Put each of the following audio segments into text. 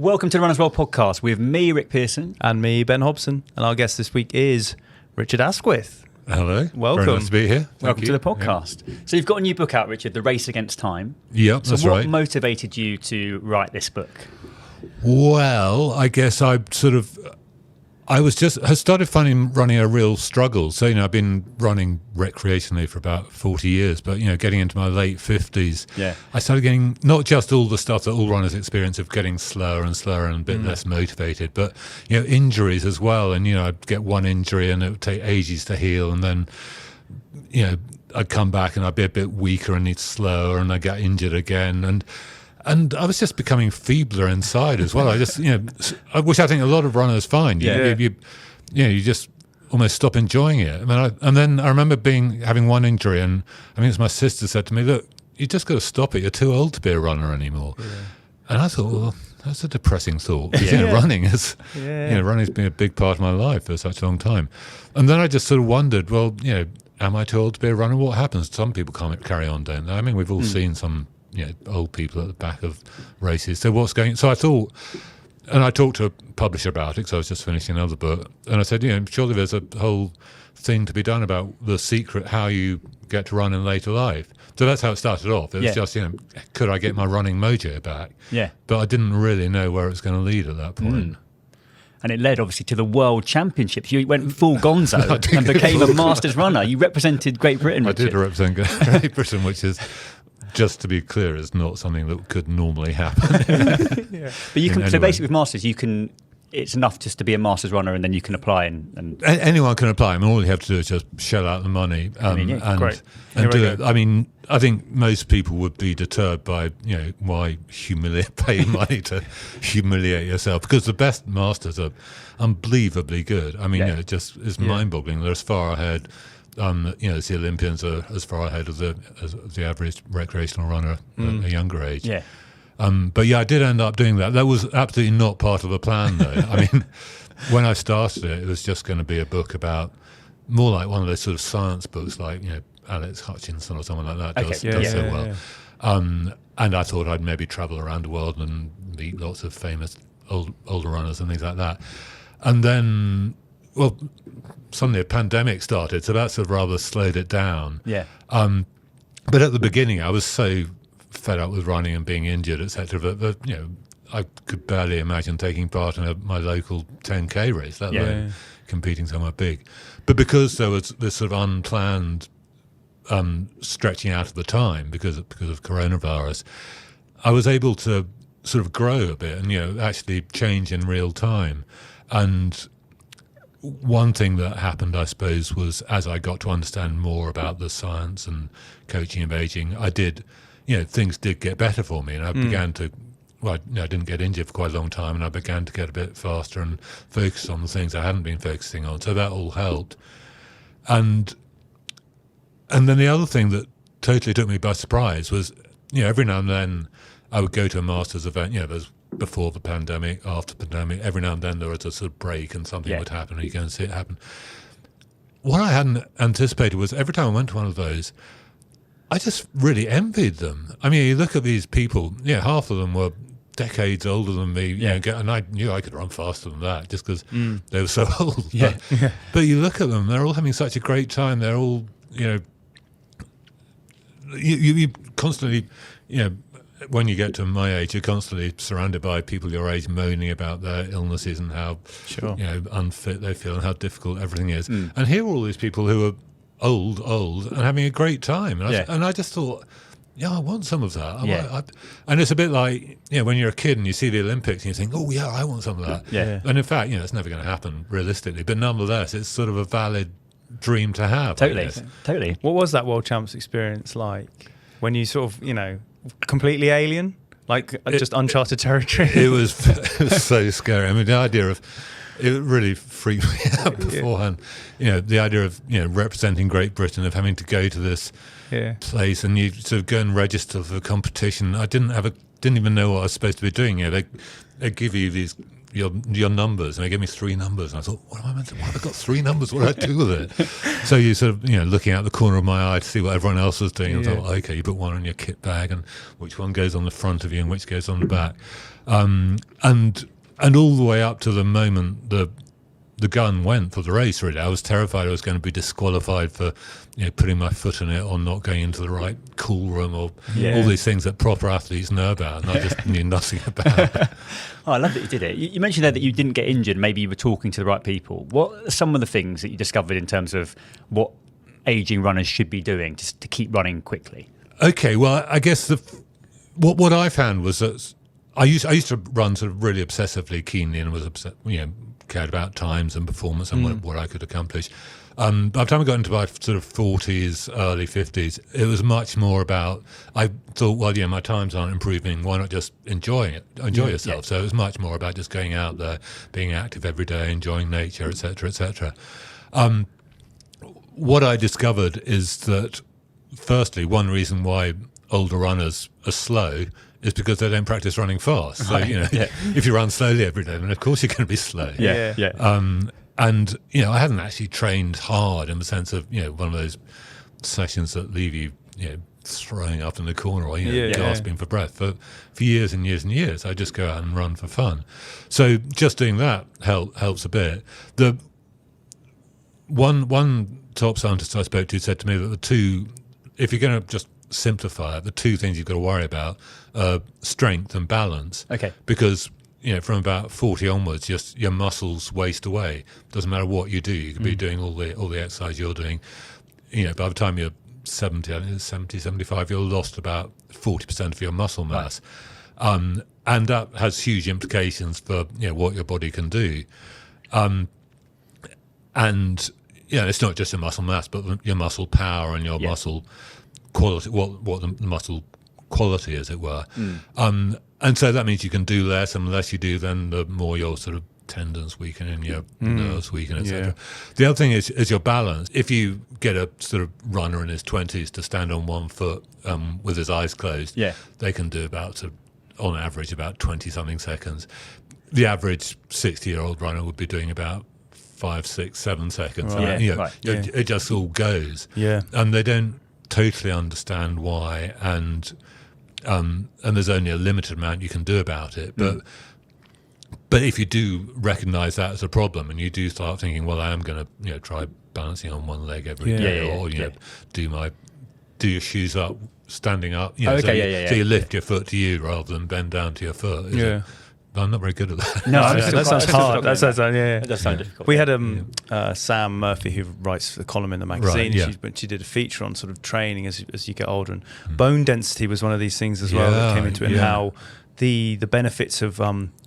Welcome to the Runners World podcast with me, Rick Pearson. And me, Ben Hobson. And our guest this week is Richard Askwith. Hello. Welcome. Very nice to be here. Welcome to the podcast. Yeah. So you've got a new book out, Richard, The Race Against Time. Yep, that's right. So what motivated you to write this book? Well, I guess I started finding running a real struggle. So, I've been running recreationally for about 40 years, but, getting into my late 50s, I started getting not just all the stuff that all runners experience of getting slower and slower and a bit less motivated, but, injuries as well. And, I'd get one injury and it would take ages to heal. And then, I'd come back and I'd be a bit weaker and need slower and I'd get injured again. And I was just becoming feebler inside as well. I just, which I think a lot of runners find. You just almost stop enjoying it. And then I remember having one injury, and I think it's my sister said to me, "Look, you just got to stop it. You're too old to be a runner anymore." Yeah. And I thought, well, that's a depressing thought. Running's been a big part of my life for such a long time. And then I just sort of wondered, well, am I too old to be a runner? What happens? Some people can't carry on, don't they? I mean, we've all seen some old people at the back of races. So I thought, and I talked to a publisher about it because I was just finishing another book, and I said, surely there's a whole thing to be done about the secret, how you get to run in later life. So that's how it started off. It was just, could I get my running mojo back? Yeah. But I didn't really know where it was going to lead at that point. And it led, obviously, to the World Championships. You went full gonzo and became a Masters runner. You represented Great Britain, Richard. I did represent Great Britain, which is, just to be clear, is not something that could normally happen. But you can. So basically, with Masters, it's enough just to be a Masters runner, and then you can apply and anyone can apply. I mean, all you have to do is just shell out the money and do it. I mean, I think most people would be deterred by why pay money to humiliate yourself, because the best Masters are unbelievably good. I mean, it just is mind-boggling. They're as far ahead. The Olympians are as far ahead of the average recreational runner at a younger age. Yeah. But I did end up doing that. That was absolutely not part of the plan, though. I mean, when I started it was just going to be a book about, more like one of those sort of science books, like Alex Hutchinson or someone like that does so well. Yeah. And I thought I'd maybe travel around the world and meet lots of famous older runners and things like that. And then, well, suddenly a pandemic started, so that sort of rather slowed it down. Yeah. But at the beginning, I was so fed up with running and being injured, etc. That I could barely imagine taking part in my local 10K race, let alone competing somewhere big. But because there was this sort of unplanned stretching out of the time because of coronavirus, I was able to sort of grow a bit and actually change in real time. And one thing that happened, I suppose, was as I got to understand more about the science and coaching of aging, I did, things did get better for me, and I began to, I didn't get injured for quite a long time, and I began to get a bit faster and focus on the things I hadn't been focusing on. So that all helped. And then the other thing that totally took me by surprise was, every now and then I would go to a Masters event, there's before the pandemic, after the pandemic, every now and then there was a sort of break and something would happen and you go and see it happen. What I hadn't anticipated was every time I went to one of those, I just really envied them. I mean, you look at these people, half of them were decades older than me, and I knew I could run faster than that just because they were so old. But you look at them, they're all having such a great time. They're all, you constantly, when you get to my age, you're constantly surrounded by people your age moaning about their illnesses and how unfit they feel and how difficult everything is. And here are all these people who are old and having a great time. And I just thought, I want some of that. And it's a bit like, when you're a kid and you see the Olympics and you think, oh, I want some of that. Yeah. And in fact, it's never going to happen realistically. But nonetheless, it's sort of a valid dream to have. Totally. What was that World Champs experience like when you sort of, completely alien? Like just uncharted territory? It was so scary. I mean, the idea of it really freaked me out beforehand. The idea of representing Great Britain, of having to go to this place and you sort of go and register for the competition. I didn't even know what I was supposed to be doing. They give you these your numbers, and they gave me 3 numbers, and I thought, what am I meant to? Why have I got 3 numbers? What do I do with it? So you sort of looking out the corner of my eye to see what everyone else was doing. And I thought, okay, you put one on your kit bag, and which one goes on the front of you, and which goes on the back, and all the way up to the moment the gun went for the race. Really, I was terrified I was going to be disqualified for putting my foot in it, or not going into the right cool room, or all these things that proper athletes know about, and I just knew nothing about. Oh, I love that you did it. You mentioned there that you didn't get injured. Maybe you were talking to the right people. What are some of the things that you discovered in terms of what aging runners should be doing just to keep running quickly? Okay, well, I guess what I found was that I used to run sort of really obsessively keenly, and was cared about times and performance and what I could accomplish. By the time I got into my sort of 40s, early 50s, it was much more about, I thought, well, my times aren't improving, why not just enjoy yourself? Yeah. So it was much more about just going out there, being active every day, enjoying nature, etc., etc. What I discovered is that, firstly, one reason why older runners are slow is because they don't practice running fast. So, if you run slowly every day, then of course you're going to be slow. And, I hadn't actually trained hard in the sense of, one of those sessions that leave you, throwing up in the corner or, gasping for breath. For years and years and years, I just go out and run for fun. So just doing that helps a bit. The one top scientist I spoke to said to me that if you're going to just simplify it, the 2 things you've got to worry about are strength and balance. Okay. Because from about 40 onwards, your muscles waste away. Doesn't matter what you do. You could be doing all the exercise you're doing. By the time you're 70, 75, you've lost about 40% of your muscle mass. Right. And that has huge implications for what your body can do. And it's not just your muscle mass, but your muscle power and your muscle quality, what the muscle quality, as it were. And so that means you can do less, and the less you do, then the more your sort of tendons weaken and your nerves weaken, etc. The other thing is your balance. If you get a sort of runner in his 20s to stand on one foot with his eyes closed, they can do about, on average, about 20-something seconds. The average 60-year-old runner would be doing about 5, 6, 7 seconds. Right. It just all goes. And they don't totally understand why, and there's only a limited amount you can do about it. But if you do recognise that as a problem, and you do start thinking, well, I am going to try balancing on one leg every day, or do your shoes up, standing up. So you lift your foot to you rather than bend down to your foot. I'm not very good at that. No, that sounds hard. That sounds difficult. We had Sam Murphy, who writes the column in the magazine. She did a feature on sort of training as you get older, and bone density was one of these things as well that came into it, and how the benefits of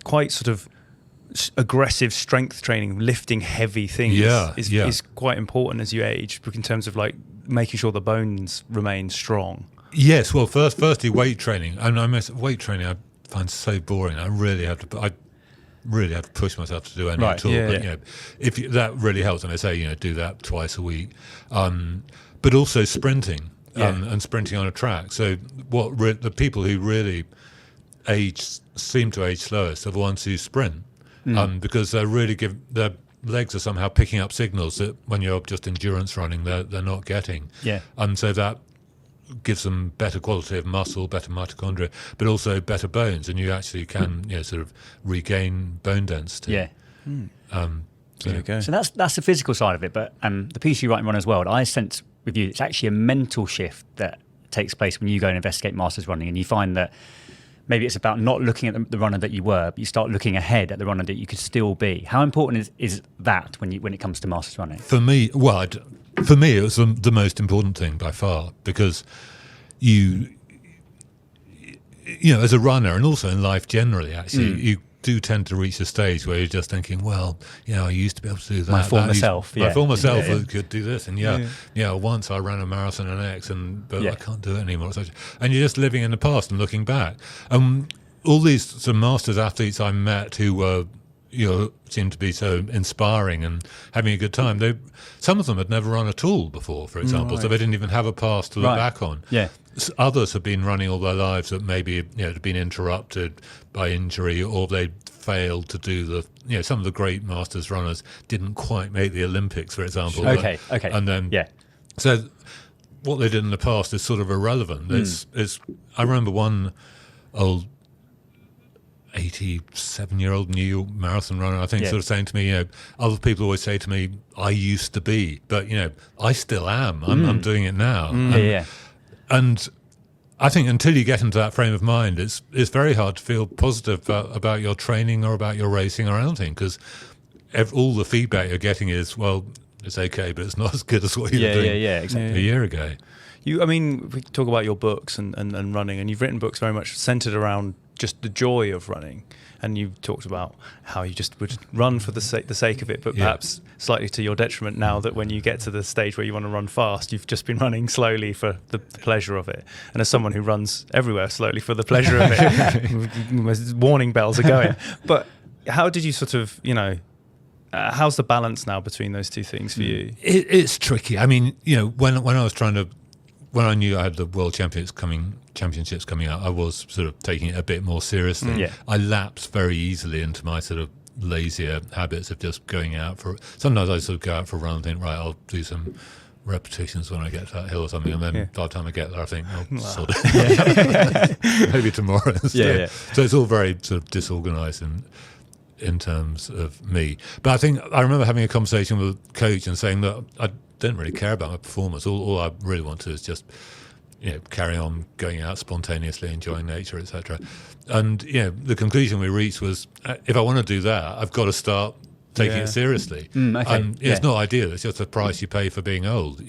quite sort of aggressive strength training, lifting heavy things, is quite important as you age, in terms of like making sure the bones remain strong. Yes, well, firstly, weight training. Weight training I find so boring. I really have to push myself to do any at all. But, if that really helps, and I say do that twice a week, but also sprinting and sprinting on a track. So the people who really seem to age slowest are the ones who sprint, because they're really their legs are somehow picking up signals that when you're just endurance running, they're not getting. And so that gives them better quality of muscle, better mitochondria, but also better bones, and you actually can sort of regain bone density. There you go. So that's the physical side of it, but the piece you write in Runner's World, I sense with you, it's actually a mental shift that takes place when you go and investigate masters running, and you find that maybe it's about not looking at the runner that you were, but you start looking ahead at the runner that you could still be. How important is that when it comes to masters running? For me, it was the most important thing by far, because you as a runner, and also in life generally, actually, you do tend to reach a stage where you're just thinking, well, I used to be able to do that. My former self could do this, and once I ran a marathon in X, but I can't do it anymore. So, and you're just living in the past and looking back. All these sort of masters athletes I met who were you seem to be so inspiring and having a good time. Some of them had never run at all before, for example, so they didn't even have a past to look back on. Yeah. Others have been running all their lives that maybe had been interrupted by injury, or they failed to do some of the great Masters runners didn't quite make the Olympics, for example. Okay. And then so what they did in the past is sort of irrelevant. I remember one old 87-year-old New York marathon runner, I think, sort of saying to me, other people always say to me, I used to be, but I still am. I'm doing it now. And I think until you get into that frame of mind, it's very hard to feel positive about your training or about your racing or anything, because all the feedback you're getting is, well, it's okay, but it's not as good as what you were doing exactly. a year ago. We talk about your books and running, and you've written books very much centered around just the joy of running. And you've talked about how you just would run for the sake of it, but perhaps slightly to your detriment now that when you get to the stage where you want to run fast, you've just been running slowly for the pleasure of it. And as someone who runs everywhere slowly for the pleasure of it, warning bells are going. But how did you sort of, how's the balance now between those two things for you? It's tricky. I mean, when I knew I had the World Championships coming out, I was sort of taking it a bit more seriously. Yeah. I lapsed very easily into my sort of lazier habits of just going out for. Sometimes I sort of go out for a run and think, right, I'll do some repetitions when I get to that hill or something, and then by the time I get there, I think, sort of maybe tomorrow instead. So it's all very sort of disorganised in terms of me. But I think I remember having a conversation with a coach and saying that I didn't really care about my performance. All I really want to is just carry on going out spontaneously, enjoying nature, etc. And the conclusion we reached was, if I want to do that, I've got to start taking it seriously. And it's not ideal. It's just the price you pay for being old.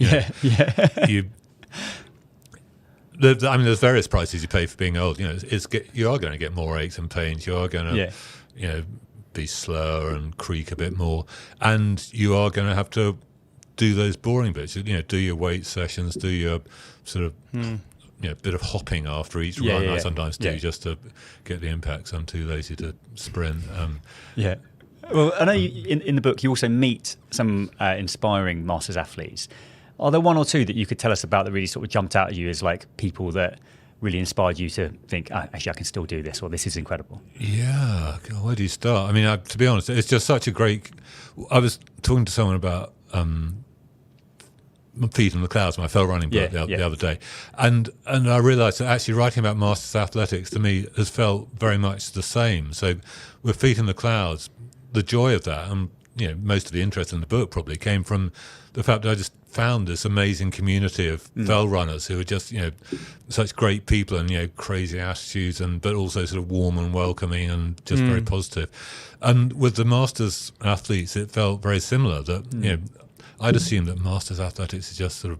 There's various prices you pay for being old. You are going to get more aches and pains. You are going to be slower and creak a bit more, and you are going to have to do those boring bits. Do your weight sessions, do your sort of bit of hopping after each run. I sometimes do just to get the impacts. I'm too lazy to sprint. Well, I know in the book you also meet some inspiring Masters athletes. Are there one or two that you could tell us about that really sort of jumped out at you as like people that really inspired you to think, actually, I can still do this, or this is incredible? Yeah, God, where do you start? I mean, to be honest, it's just such a great. I was talking to someone about Feet in the Clouds, my fell running book, the other day, and I realised that actually writing about Masters athletics to me has felt very much the same. So with Feet in the Clouds, the joy of that, and most of the interest in the book probably came from the fact that I just found this amazing community of fell runners who are just such great people and crazy attitudes, but also sort of warm and welcoming and just very positive. And with the Masters athletes, it felt very similar. That I'd assumed that Masters athletics is just sort of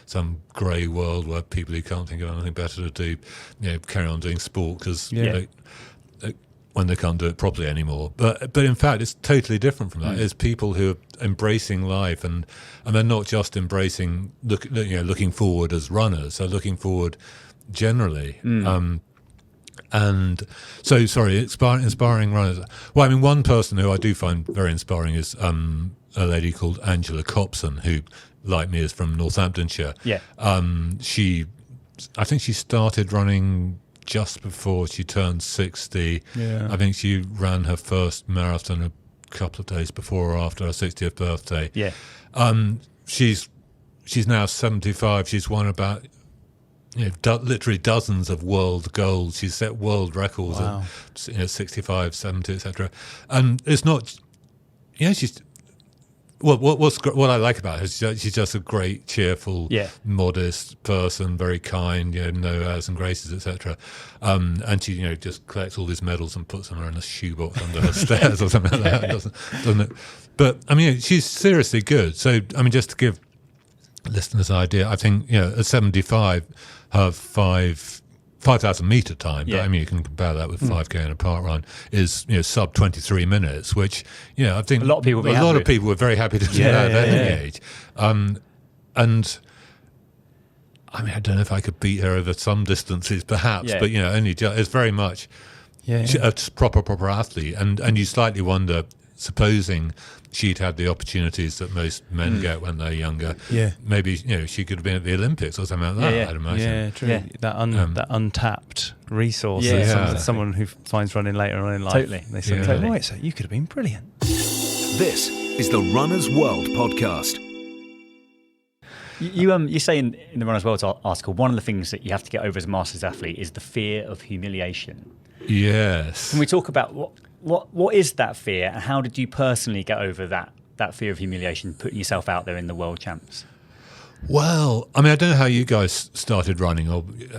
some grey world where people who can't think of anything better to do, carry on doing sport because when they can't do it properly anymore. But in fact, it's totally different from that. It's people who are embracing life, and they're not just embracing looking forward as runners. They're looking forward generally. And so, inspiring runners. Well, I mean, one person who I do find very inspiring is a lady called Angela Copson, who, like me, is from Northamptonshire. I think she started running just before she turned 60. I think she ran her first marathon a couple of days before or after her 60th birthday. She's now 75. She's won about literally dozens of world goals. She's set world records at 65, 70, etc. And it's not, she's. Well, what I like about her is she's just a great, cheerful, modest person, very kind, no airs and graces, etc. And she, just collects all these medals and puts them in a shoebox under her stairs or something like that, doesn't it? But I mean, she's seriously good. So I mean, just to give listeners an idea, I think at 75, her 5,000 metre time, but I mean, you can compare that with 5K in a park run, is sub 23 minutes, which I think a lot of people were very happy to do that at any age. And I mean, I don't know if I could beat her over some distances, perhaps, but only it's very much a proper athlete, and you slightly wonder, supposing she'd had the opportunities that most men get when they're younger, maybe she could have been at the Olympics or something like that. I'd imagine. Yeah, true. Yeah. That untapped resource. Someone who finds running later on in life. Totally. They say, right, so you could have been brilliant. This is the Runner's World podcast. You say in the Runner's World article, one of the things that you have to get over as a masters athlete is the fear of humiliation. Yes. Can we talk about what is that fear, and how did you personally get over that fear of humiliation, putting yourself out there in the world champs? Well, I mean, I don't know how you guys started running,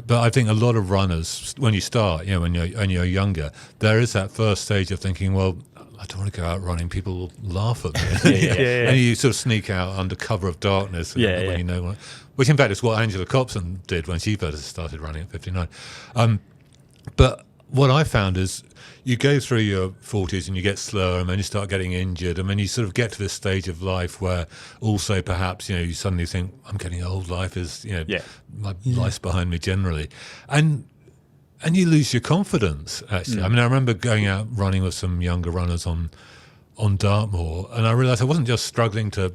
but I think a lot of runners, when you start, when you're younger, there is that first stage of thinking, well, I don't want to go out running. People will laugh at me. And you sort of sneak out under cover of darkness. When you know, which in fact is what Angela Copson did when she first started running at 59. But what I found is you go through your 40s and you get slower, and then you start getting injured, and then you sort of get to this stage of life where also perhaps you suddenly think, I'm getting old. Life is my life's behind me generally, and you lose your confidence, actually. I mean, I remember going out running with some younger runners on Dartmoor, and I realised I wasn't just struggling to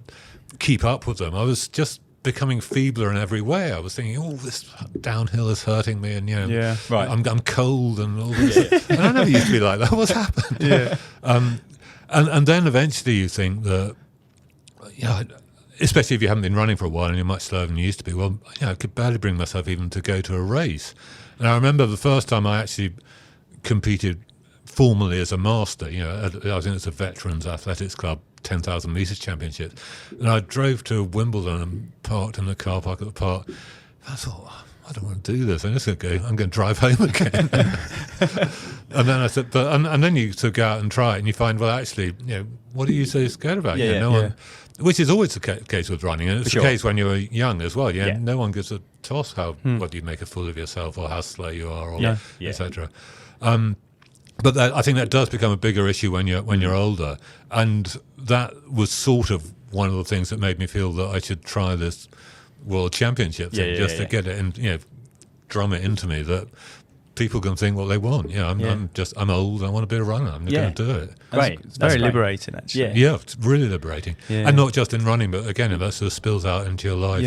keep up with them. I was just becoming feebler in every way. I was thinking, this downhill is hurting me, and I'm cold and all this. And I never used to be like that. What's happened? And then eventually you think that, especially if you haven't been running for a while and you're much slower than you used to be, well, I could barely bring myself even to go to a race. And I remember the first time I actually competed formally as a master, I think it's a Veterans Athletics Club 10,000 metres championship. And I drove to Wimbledon and parked in the car park at the park. I thought, I don't want to do this. I'm going to drive home again. And then I said, and then you sort of go out and try it, and you find, well, actually, what are you so scared about? One, which is always the case with running, and it's the case when you're young as well. No one gives a toss whether you make a fool of yourself or how slow you are, or etc. But I think that does become a bigger issue when you're older, and that was sort of one of the things that made me feel that I should try this World Championship thing, to get it and drum it into me that people can think what they want. I'm old. I want to be a runner. I'm going to do it. It's very liberating, actually. Yeah, it's really liberating, and not just in running, but again, that sort of spills out into your life.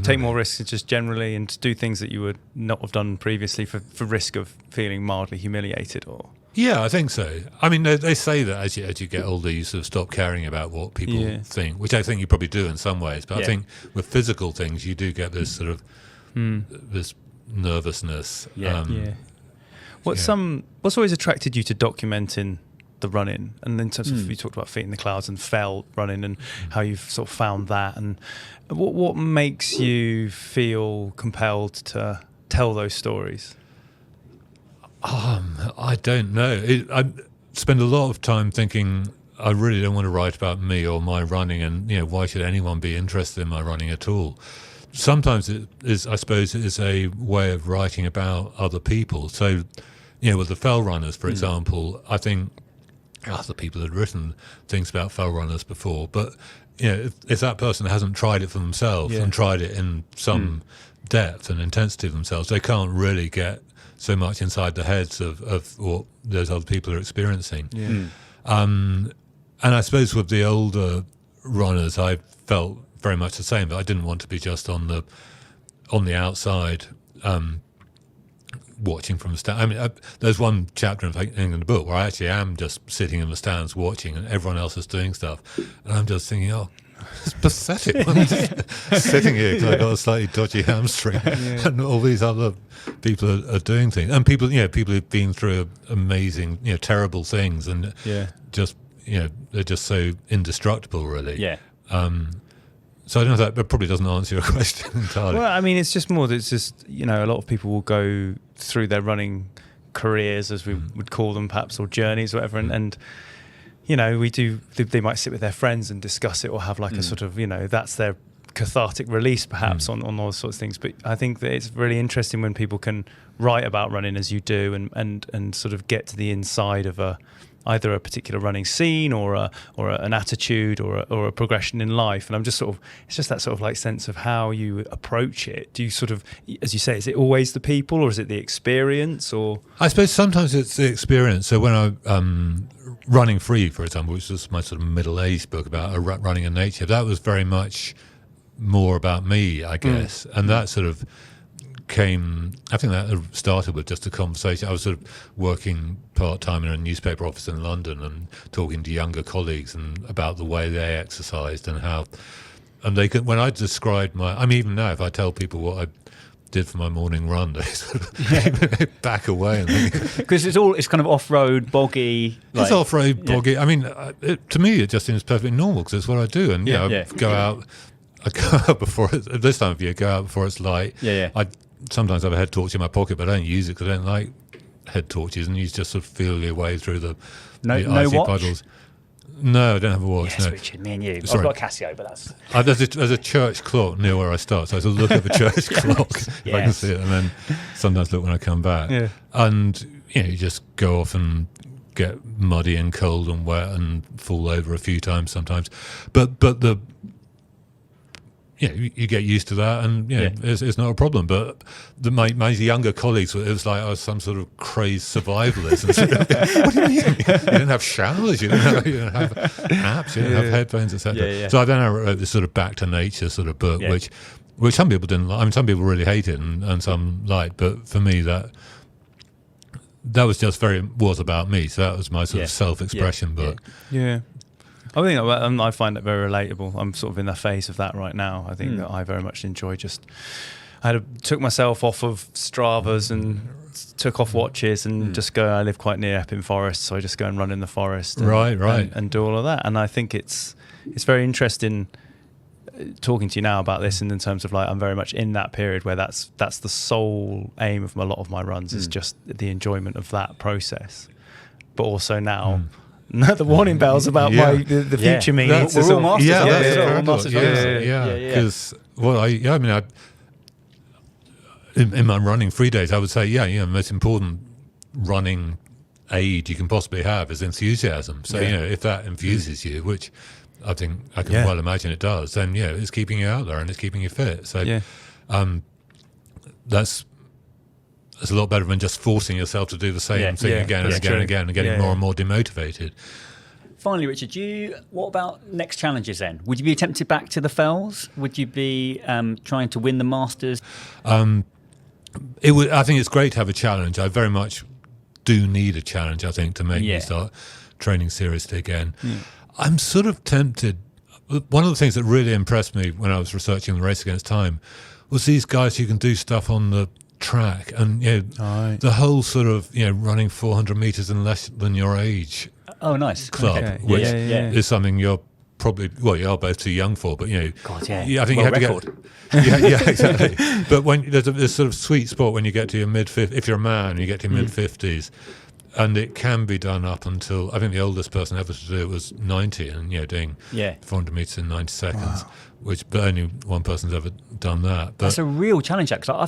Take more risks just generally, and to do things that you would not have done previously for risk of feeling mildly humiliated or. Yeah, I think so. I mean, they say that as you get older, you sort of stop caring about what people think, which I think you probably do in some ways. But I think with physical things, you do get this sort of this nervousness. What's always attracted you to documenting the running? And in terms of, you talked about feet in the clouds and fell running, and how you've sort of found that, and what makes you feel compelled to tell those stories? I don't know. I spend a lot of time thinking I really don't want to write about me or my running, and why should anyone be interested in my running at all? Sometimes it is, I suppose, it is a way of writing about other people. So, with the fell runners, for example, I think other people had written things about fell runners before, but if that person hasn't tried it for themselves and tried it in some depth and intensity themselves, they can't really get so much inside the heads of what those other people are experiencing. And I suppose with the older runners, I felt very much the same, but I didn't want to be just on the outside watching from the stand. I mean, there's one chapter in the book where I actually am just sitting in the stands watching, and everyone else is doing stuff, and I'm just thinking, it's pathetic. I'm just sitting here because I got a slightly dodgy hamstring, and all these other people are doing things, and people who've been through amazing, terrible things, and just they're just so indestructible, really. So I don't know if that probably doesn't answer your question entirely. Well, I mean, it's just more that it's just, a lot of people will go through their running careers, as we would call them perhaps, or journeys or whatever, and they might sit with their friends and discuss it, or have like a sort of, that's their cathartic release perhaps on all sorts of things. But I think that it's really interesting when people can write about running as you do, and sort of get to the inside of a either a particular running scene or an attitude or a progression in life. And I'm just it's just that sort of like sense of how you approach it. Do you sort of, as you say, is it always the people or is it the experience? Or I suppose sometimes it's the experience. So when I'm Running Free, for example, which was my sort of middle-aged book about running in nature, that was very much more about me, I guess. And that sort of I think that started with just a conversation. I was sort of working part-time in a newspaper office in London and talking to younger colleagues and about the way they exercised and how, and they could, when I described even now, if I tell people what I did for my morning run, they sort of back away. Because it's kind of off-road, boggy. It's off-road, boggy. I mean, to me, it just seems perfectly normal because it's what I do. And, I go out before, this time of year, go out before it's light. I sometimes have a head torch in my pocket, but I don't use it because I don't like head torches, and you just sort of feel your way through the icy puddles. No, I don't have a watch. Yes, no. Richard, me and you. Sorry. I've got a Casio, but that's... There's a church clock near where I start, so I sort of look at the church clock if I can see it, and then sometimes look when I come back. Yeah. And you just go off and get muddy and cold and wet and fall over a few times sometimes. But the... you get used to that, and it's not a problem. But my younger colleagues, it was like I was some sort of crazed survivalist. What do you mean? You didn't have showers, you didn't have apps, you didn't have headphones, etc. So I wrote this sort of back to nature sort of book, which some people didn't like. I mean, some people really hate it, and some liked. But for me, that was just was about me. So that was my sort of self-expression book. Yeah. I find it very relatable. I'm sort of in the phase of that right now. I think that I very much enjoy took myself off of Stravas and took off watches and just go. I live quite near Epping Forest, so I just go and run in the forest. And do all of that. And I think it's very interesting talking to you now about this, and in terms of like I'm very much in that period where that's the sole aim of a lot of my runs is just the enjoyment of that process. But also now. The warning bells about the future me. We're all masters. Because in my running free days, I would say, the most important running aid you can possibly have is enthusiasm. So if that infuses you, which I think I can well imagine it does, then it's keeping you out there and it's keeping you fit. So that's a lot better than just forcing yourself to do the same thing again and again and again and getting more and more demotivated. Finally, Richard, what about next challenges then? Would you be tempted back to the Fells? Would you be trying to win the Masters? I think it's great to have a challenge. I very much do need a challenge, I think, to make me start training seriously again. I'm sort of tempted. One of the things that really impressed me when I was researching the Race Against Time was these guys who can do stuff on the track, and the whole sort of running 400 meters in less than your age club, which is something you're probably you are both too young for, but I think you have to get exactly. But when there's this sort of sweet spot when you get to your mid-50s, if you're a man, you get to your mid-50s, and it can be done up until I think the oldest person ever to do it was 90, and doing 400 meters in 90 seconds. Wow. But only one person's ever done that. But that's a real challenge, because I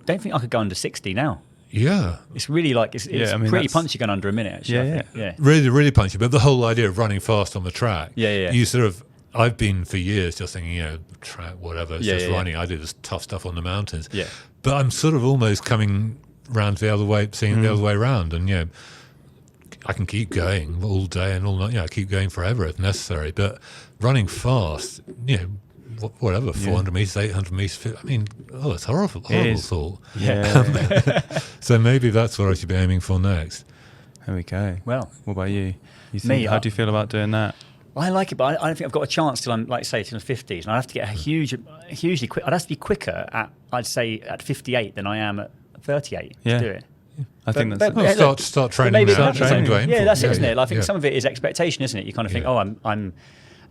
don't think I could go under 60 now. Yeah, it's really like it's pretty punchy going under a minute. Actually, really, really punchy. But the whole idea of running fast on the track, you sort of. I've been for years just thinking, track, whatever, it's just running. I do this tough stuff on the mountains. Yeah, but I'm sort of almost coming round the other way, seeing it the other way around, and I can keep going all day and all night. Keep going forever if necessary. But running fast, whatever, 400 meters, 800 meters. I mean, it's horrible thought. Yeah. So maybe that's what I should be aiming for next. There we go. Well, what about you? How do you feel about doing that? I like it, but I don't think I've got a chance till I'm, like say, till the 50s. And I'd have to get hugely quick. I'd have to be quicker at 58 than I am at 38 to do it. I think that's start training. That's it, isn't it? I think some of it is expectation, isn't it? You kind of think, I'm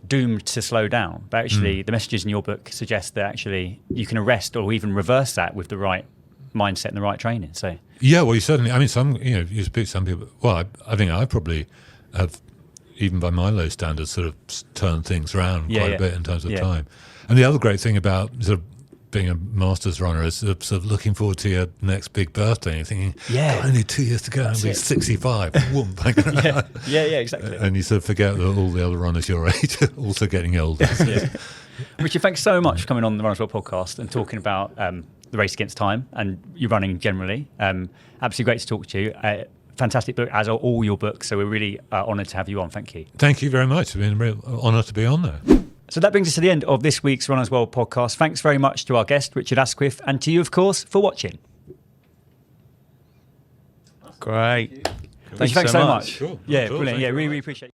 doomed to slow down, but actually the messages in your book suggest that actually you can arrest or even reverse that with the right mindset and the right training. So you certainly. I mean, you speak to some people. Well, I think I probably have, even by my low standards, sort of turned things around quite a bit in terms of time. And the other great thing about sort of being a Masters runner is sort of looking forward to your next big birthday. You're thinking, only 2 years to go, I'll be 65. yeah, exactly. And you sort of forget that all the other runners your age are also getting older. Richard, thanks so much for coming on the Runners World podcast and talking about the race against time and your running generally. Absolutely great to talk to you. Fantastic book, as are all your books. So we're really honoured to have you on. Thank you. Thank you very much. It's been a real honour to be on there. So that brings us to the end of this week's Runners World podcast. Thanks very much to our guest, Richard Askwith, and to you, of course, for watching. Great. Thanks so much. Cool. Yeah, brilliant. Yeah, really appreciate it.